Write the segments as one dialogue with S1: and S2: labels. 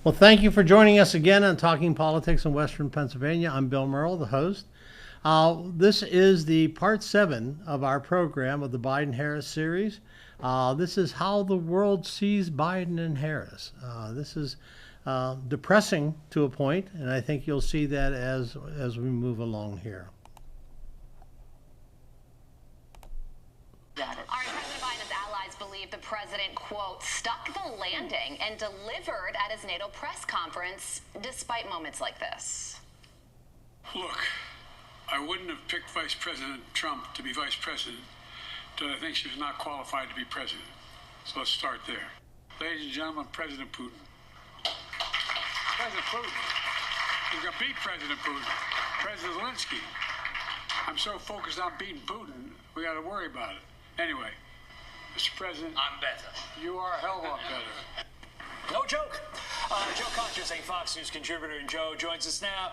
S1: Well, thank you for joining us again on Talking Politics in Western Pennsylvania. I'm Bill Merrell, the host. This is the part 7 of our program of the Biden-Harris series. This is how the world sees Biden and Harris. This is depressing to a point, and I think you'll see that as we move along here.
S2: President Biden's allies believe the president, quote, stuck the landing and delivered at his NATO press conference despite moments like this.
S3: Look, I wouldn't have picked Vice President Trump to be vice president until I think she was not qualified to be president. So let's start there. Ladies and gentlemen, President Putin. President Putin. He's going to beat President Putin. President Zelensky. I'm so focused on beating Putin, we got to worry about it. Anyway, Mr. President.
S4: I'm better.
S3: You are a hell of a lot better.
S4: No joke. Joe Conscious, a Fox News contributor, and Joe joins us now.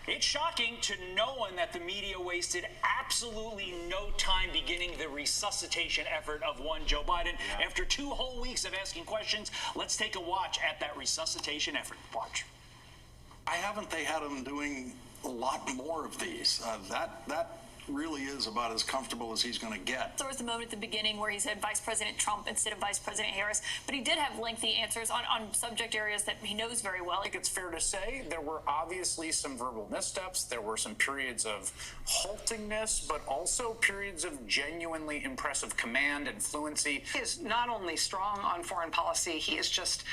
S4: It's shocking to no one that the media wasted absolutely no time beginning the resuscitation effort of one Joe Biden. Yeah. After 2 whole weeks of asking questions, let's take a watch at that resuscitation effort. Watch.
S5: Why haven't they had him doing a lot more of these? That really is about as comfortable as he's going to get.
S6: There was a moment at the beginning where he said Vice President Trump instead of Vice President Harris, but he did have lengthy answers on subject areas that he knows very well.
S7: I think it's fair to say there were obviously some verbal missteps. There were some periods of haltingness, but also periods of genuinely impressive command and fluency.
S8: He is not only strong on foreign policy, he is just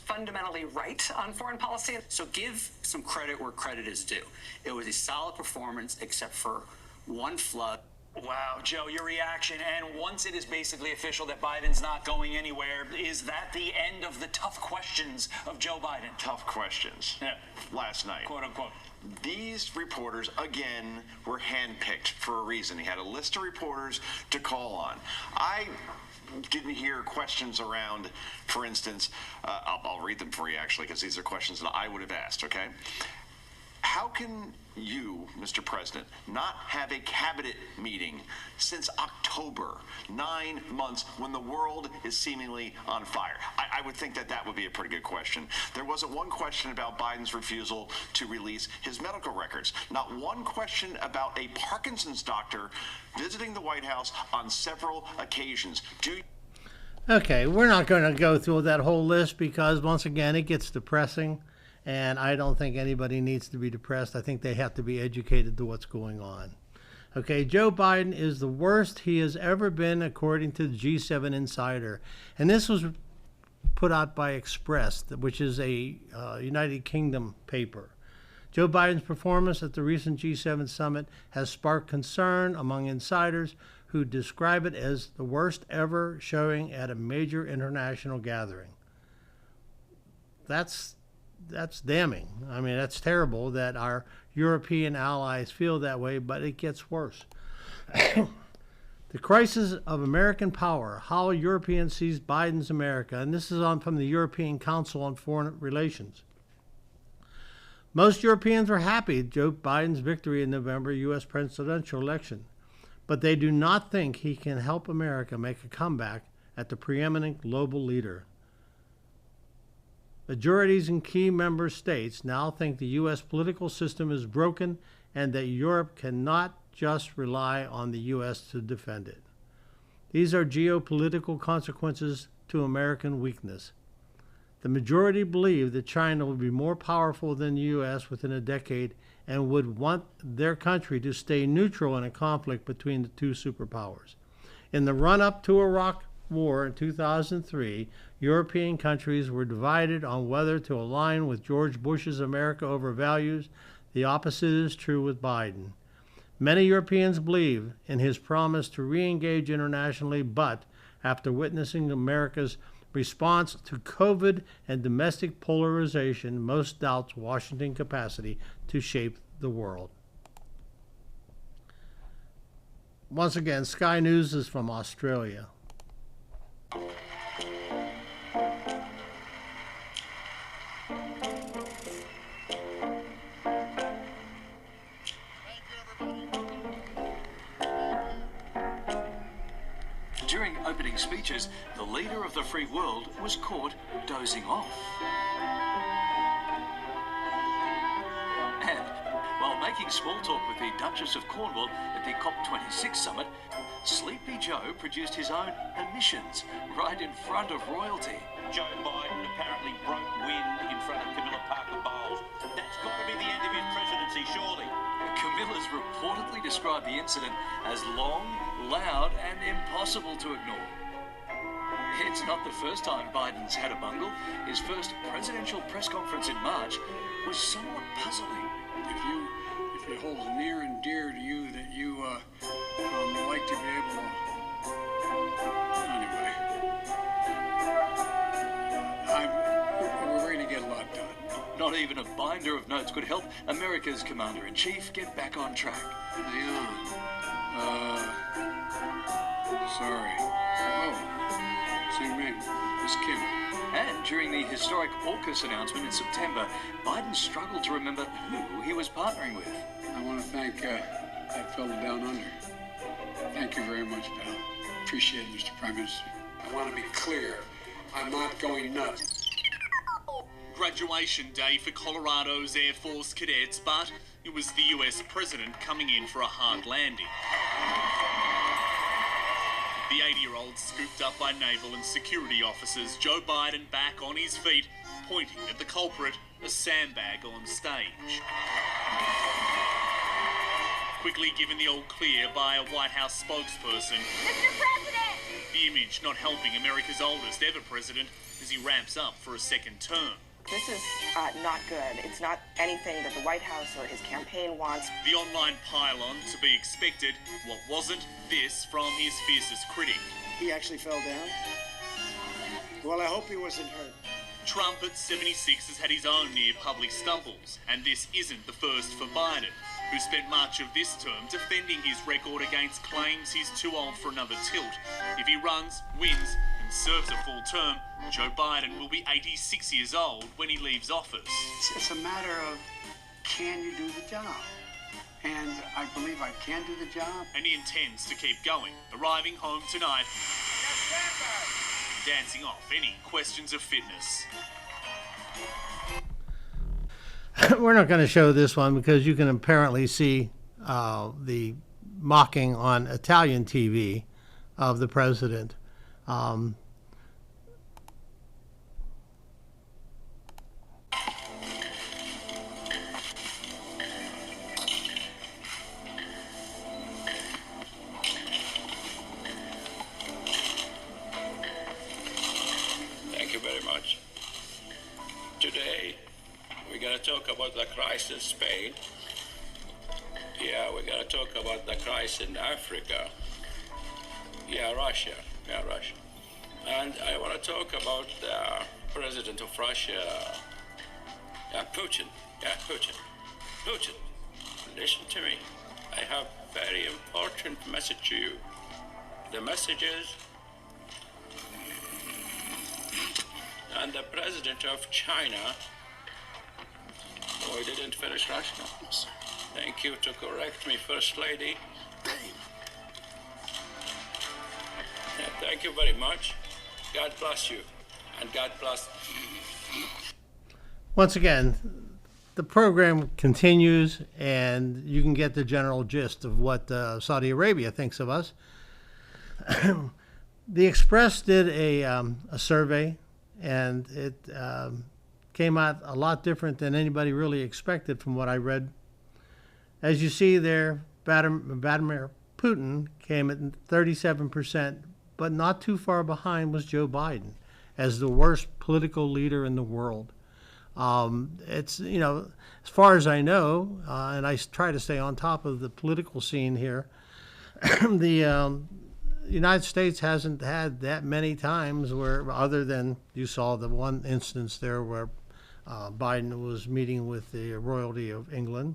S8: fundamentally right on foreign policy.
S9: So give some credit where credit is due. It was a solid performance except for one flood.
S4: Wow, Joe, your reaction, and once it is basically official that Biden's not going anywhere, is that the end of the tough questions of Joe Biden?
S10: Tough questions.
S4: Yeah.
S10: Last night.
S4: Quote unquote.
S10: These reporters, again, were handpicked for a reason. He had a list of reporters to call on. I didn't hear questions around, for instance, I'll read them for you, actually, because these are questions that I would have asked, okay? How can you, Mr. President, not have a cabinet meeting since October, 9 months, when the world is seemingly on fire? I would think that would be a pretty good question. There wasn't one question about Biden's refusal to release his medical records. Not one question about a Parkinson's doctor visiting the White House on several occasions.
S1: Okay, we're not going to go through that whole list because, once again, it gets depressing. And I don't think anybody needs to be depressed. I think they have to be educated to what's going on. Okay, Joe Biden is the worst he has ever been, according to the G7 Insider. And this was put out by Express, which is a United Kingdom paper. Joe Biden's performance at the recent G7 summit has sparked concern among insiders who describe it as the worst ever showing at a major international gathering. That's damning. I mean, that's terrible that our European allies feel that way, but it gets worse. The crisis of American power, how Europeans sees Biden's America, and this is from the European Council on Foreign Relations. Most Europeans were happy at Joe Biden's victory in November U.S. presidential election, but they do not think he can help America make a comeback as the preeminent global leader. Majorities in key member states now think the U.S. political system is broken and that Europe cannot just rely on the U.S. to defend it. These are geopolitical consequences to American weakness. The majority believe that China will be more powerful than the U.S. within a decade and would want their country to stay neutral in a conflict between the two superpowers. In the run-up to Iraq War in 2003, European countries were divided on whether to align with George Bush's America over values. The opposite is true with Biden. Many Europeans believe in his promise to re-engage internationally, but after witnessing America's response to COVID and domestic polarization, most doubts Washington's capacity to shape the world. Once again, Sky News is from Australia.
S11: During opening speeches, the leader of the free world was caught dozing off. making small talk with the Duchess of Cornwall at the COP26 summit, Sleepy Joe produced his own emissions right in front of royalty.
S12: Joe Biden apparently broke wind in front of Camilla Parker Bowles. That's got to be the end of his presidency, surely.
S11: Camilla's reportedly described the incident as long, loud, and impossible to ignore. It's not the first time Biden's had a bungle. His first presidential press conference in March was somewhat puzzling.
S3: If it holds near and dear to you that you like to be able to. Anyway, we're ready to get a lot done.
S11: Not even a binder of notes could help America's commander-in-chief get back on track.
S3: Hang on. Sorry. Oh, same name. Miss Kim.
S11: And during the historic AUKUS announcement in September, Biden struggled to remember who he was partnering with.
S3: I want to thank that fellow down under. Thank you very much, pal. Appreciate it, Mr. Prime Minister. I want to be clear. I'm not going nuts.
S13: Graduation day for Colorado's Air Force cadets, but it was the US president coming in for a hard landing. The 80-year-old scooped up by naval and security officers, Joe Biden back on his feet, pointing at the culprit, a sandbag on stage. Quickly given the all clear by a White House spokesperson.
S14: Mr. President!
S13: The image not helping America's oldest ever president as he ramps up for a second term.
S15: This is not good. It's not anything that the White House or his campaign wants.
S13: The online pylon to be expected. What wasn't, this from his fiercest critic.
S16: He actually fell down? Well, I hope he wasn't hurt.
S13: Trump at 76 has had his own near public stumbles, and this isn't the first for Biden, who spent much of this term defending his record against claims he's too old for another tilt. If he runs, wins, and serves a full term, Joe Biden will be 86 years old when he leaves office.
S16: It's a matter of, can you do the job? And I believe I can do the job.
S13: And he intends to keep going, arriving home tonight, dancing off any questions of fitness.
S1: We're not going to show this one because you can apparently see the mocking on Italian TV of the president.
S17: Thank you very much. Today, we're going to talk about the crisis in Spain. Yeah, we're going to talk about the crisis in Africa. Yeah, Russia. And I want to talk about the president of Russia, Putin. Putin, listen to me. I have very important message to you. The message is, and the president of China, oh, I didn't finish Russia. Thank you to correct me, First Lady. Yeah, thank you very much. God bless you, and God bless.
S1: Once again, the program continues, and you can get the general gist of what Saudi Arabia thinks of us. The Express did a survey, and it came out a lot different than anybody really expected from what I read. As you see there, Vladimir Putin came at 37%, but not too far behind was Joe Biden as the worst political leader in the world. It's, you know, as far as I know, and I try to stay on top of the political scene here, the United States hasn't had that many times where, other than you saw the one instance there where Biden was meeting with the royalty of England,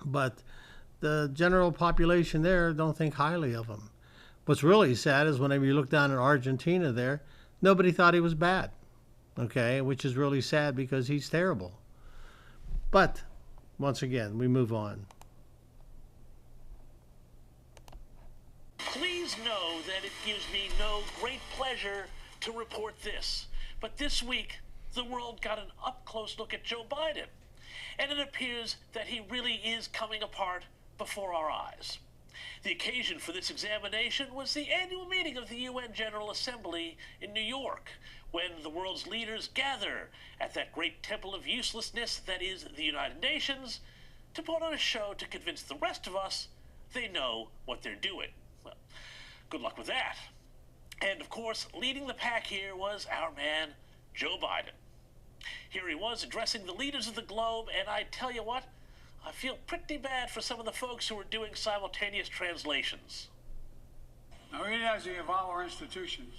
S1: but the general population there don't think highly of him. What's really sad is whenever you look down at Argentina there, nobody thought he was bad, okay, which is really sad because he's terrible. But once again, we move on.
S18: Please know that it gives me no great pleasure to report this, but this week the world got an up-close look at Joe Biden. and it appears that he really is coming apart before our eyes. The occasion for this examination was the annual meeting of the UN General Assembly in New York, when the world's leaders gather at that great temple of uselessness that is the United Nations to put on a show to convince the rest of us they know what they're doing. Well, good luck with that. And of course, leading the pack here was our man, Joe Biden. Here he was addressing the leaders of the globe, and I tell you what, I feel pretty bad for some of the folks who are doing simultaneous translations.
S3: Now, even as we evolve our institutions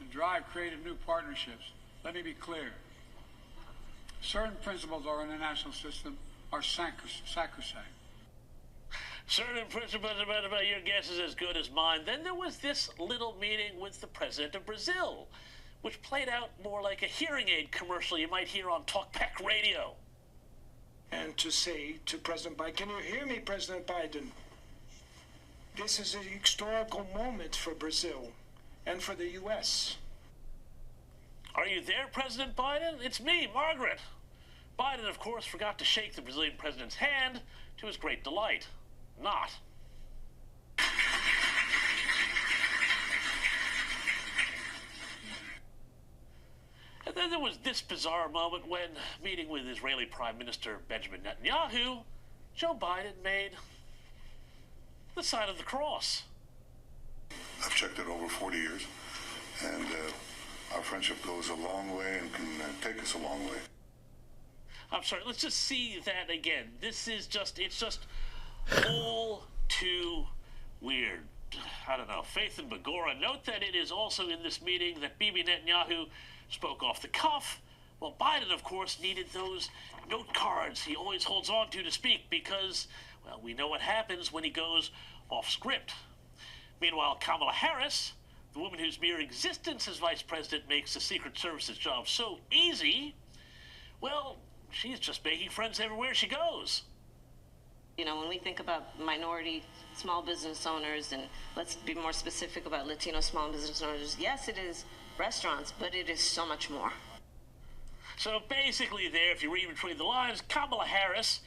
S3: and drive creative new partnerships, let me be clear. Certain principles of our international system are sacrosanct.
S18: Certain principles about your guess is as good as mine. Then there was this little meeting with the president of Brazil, which played out more like a hearing aid commercial you might hear on talkback radio.
S14: And to say to President Biden, can you hear me, President Biden? This is a historical moment for Brazil and for the U.S.
S18: Are you there, President Biden? It's me, Margaret. Biden, of course, forgot to shake the Brazilian president's hand, to his great delight. Not. And then there was this bizarre moment when, meeting with Israeli Prime Minister Benjamin Netanyahu, Joe Biden made the sign of the cross.
S19: I've checked it over 40 years, and our friendship goes a long way and can take us a long way.
S18: I'm sorry, let's just see that again. This is just, it's just all too weird. I don't know. Faith and Begora. Note that it is also in this meeting that Bibi Netanyahu spoke off the cuff. Well, Biden, of course, needed those note cards he always holds on to speak because, well, we know what happens when he goes off script. Meanwhile, Kamala Harris, the woman whose mere existence as vice president makes the Secret Service's job so easy, well, she's just making friends everywhere she goes.
S20: You know, when we think about minority small business owners, and let's be more specific about Latino small business owners, yes, it is restaurants, but it is so much more.
S18: So basically there, if you read between the lines, Kamala Harris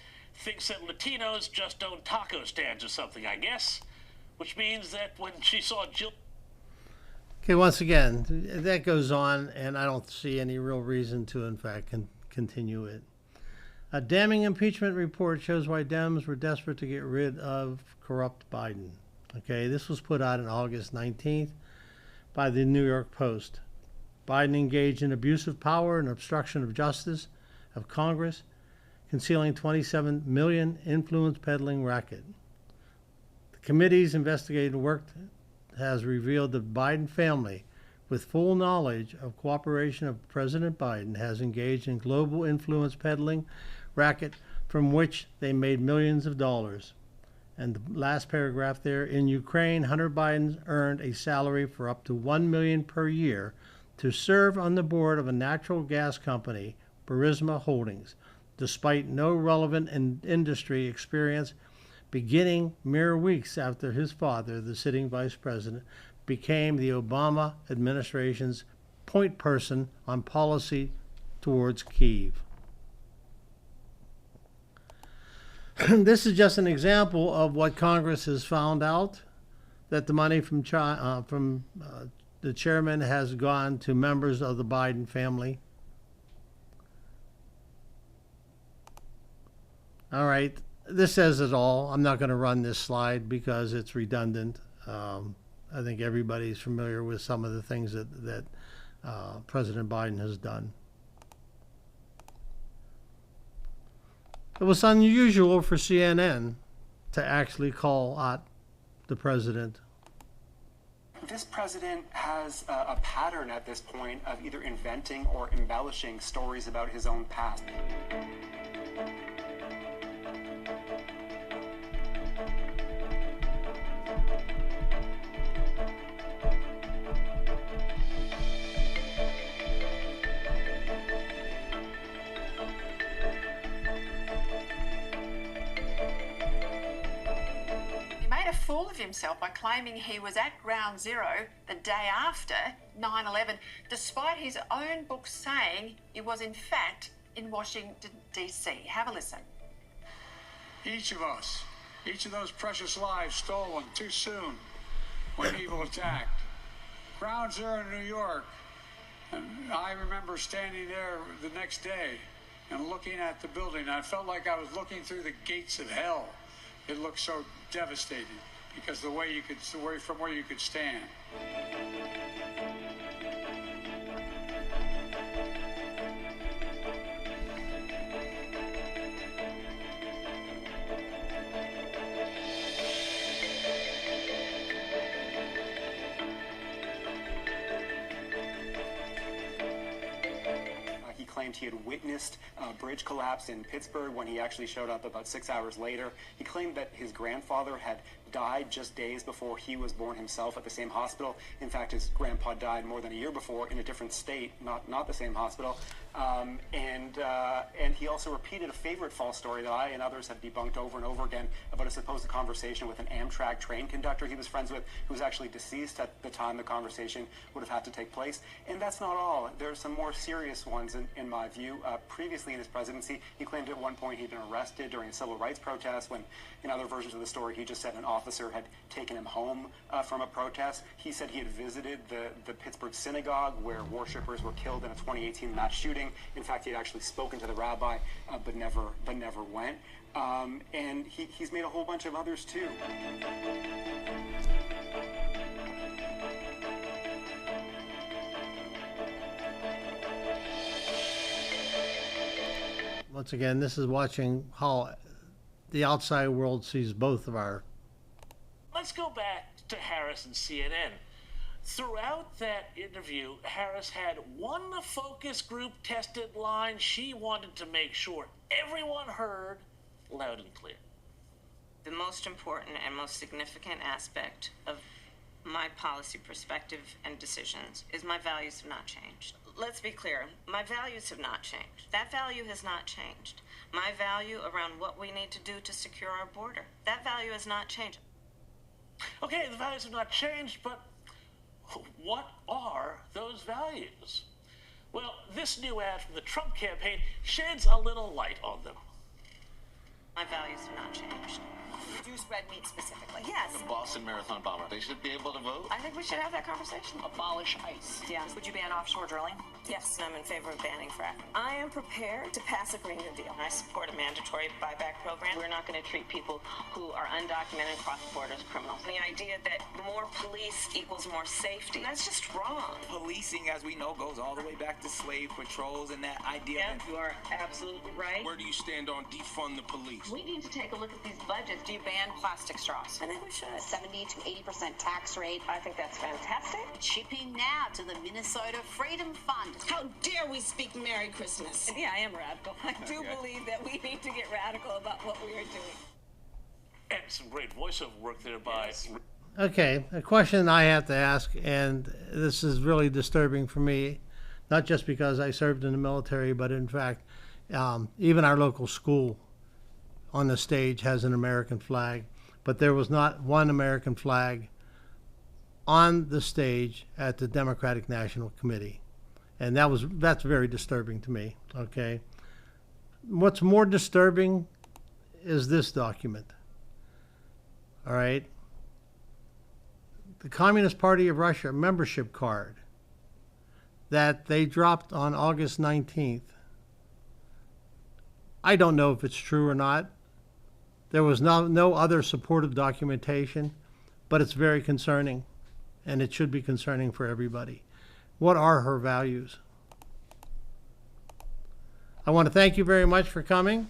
S18: thinks that Latinos just own taco stands or something, I guess, which means that when she saw Jill...
S1: Okay, once again, that goes on, and I don't see any real reason to, in fact, continue it. A damning impeachment report shows why Dems were desperate to get rid of corrupt Biden. Okay, this was put out on August 19th by the New York Post. Biden engaged in abuse of power and obstruction of justice of Congress, concealing $27 million influence peddling racket. The committee's investigative work has revealed the Biden family, with full knowledge of cooperation of President Biden, has engaged in global influence peddling racket from which they made millions of dollars. And the last paragraph there, in Ukraine, Hunter Biden earned a salary for up to $1 million per year to serve on the board of a natural gas company, Burisma Holdings, despite no relevant industry experience, beginning mere weeks after his father, the sitting vice president, became the Obama administration's point person on policy towards Kyiv. This is just an example of what Congress has found out, that the money from the chairman has gone to members of the Biden family. All right, this says it all. I'm not going to run this slide because it's redundant. I think everybody's familiar with some of the things that President Biden has done. It was unusual for CNN to actually call out the president.
S21: This president has a pattern at this point of either inventing or embellishing stories about his own past.
S8: Fool of himself by claiming he was at ground zero the day after 9/11, despite his own book saying he was in fact in Washington, D.C. Have a listen.
S3: Each of us, each of those precious lives stolen too soon when evil attacked. Ground Zero in New York, and I remember standing there the next day and looking at the building. I felt like I was looking through the gates of hell. It looked so devastating because from where you could stand.
S21: Claimed he had witnessed a bridge collapse in Pittsburgh when he actually showed up about 6 hours later. He claimed that his grandfather had died just days before he was born himself at the same hospital. In fact, his grandpa died more than a year before in a different state, not the same hospital. And he also repeated a favorite false story that I and others have debunked over and over again about a supposed conversation with an Amtrak train conductor he was friends with, who was actually deceased at the time the conversation would have had to take place. And that's not all. There's some more serious ones in my view. Previously in his presidency, he claimed at one point he'd been arrested during a civil rights protest when, in other versions of the story, he just said an officer had taken him home from a protest. He said he had visited the Pittsburgh synagogue where worshipers were killed in a 2018 mass shooting. In fact, he had actually spoken to the rabbi, but never went. And he's made a whole bunch of others too.
S1: Once again, this is watching how the outside world sees both of our.
S18: Let's go back to Harris and CNN. Throughout that interview, Harris had one focus group tested line she wanted to make sure everyone heard loud and clear.
S20: The most important and most significant aspect of my policy perspective and decisions is my values have not changed. Let's be clear, my values have not changed. That value has not changed. My value around what we need to do to secure our border, that value has not changed.
S18: Okay, the values have not changed, but what are those values? Well, this new ad from the Trump campaign sheds a little light on them.
S20: My values have not changed.
S2: Reduce red meat specifically.
S20: Yes.
S12: The Boston Marathon bomber, they should be able to vote.
S20: I think we should have that conversation.
S2: Abolish ICE.
S20: Yes.
S2: Would you ban offshore drilling?
S20: Yes, and I'm in favor of banning fracking. I am prepared to pass a Green New Deal. I support a mandatory buyback program. We're not going to treat people who are undocumented cross the border as criminals. The idea that more police equals more safety, that's just wrong.
S22: Policing, as we know, goes all the way back to slave patrols and that idea.
S20: Yeah, you are absolutely right.
S22: Where do you stand on defund the police?
S20: We need to take a look at these budgets.
S2: Do you ban plastic straws?
S20: I think we should.
S2: 70 to 80% tax rate.
S20: I think that's fantastic.
S2: Chipping now to the Minnesota Freedom Fund.
S23: How dare we speak Merry Christmas?
S20: And yeah, I am radical. I do believe that we need to get radical about what we are doing.
S18: And some great voiceover work there by...
S20: Yes.
S1: Okay, a question I have to ask, and this is really disturbing for me, not just because I served in the military, but in fact, even our local school on the stage has an American flag, but there was not one American flag on the stage at the Democratic National Committee. And that's very disturbing to me, okay? What's more disturbing is this document, all right? The Communist Party of Russia membership card that they dropped on August 19th. I don't know if it's true or not. There was no other supportive documentation, but it's very concerning, and it should be concerning for everybody. What are her values? I want to thank you very much for coming.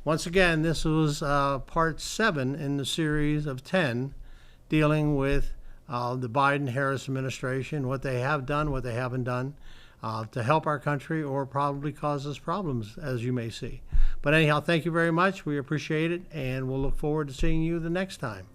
S1: Once again, this was part 7 in the series of 10 dealing with the Biden-Harris administration, what they have done, what they haven't done to help our country or probably cause us problems, as you may see. But anyhow, thank you very much. We appreciate it, and we'll look forward to seeing you the next time.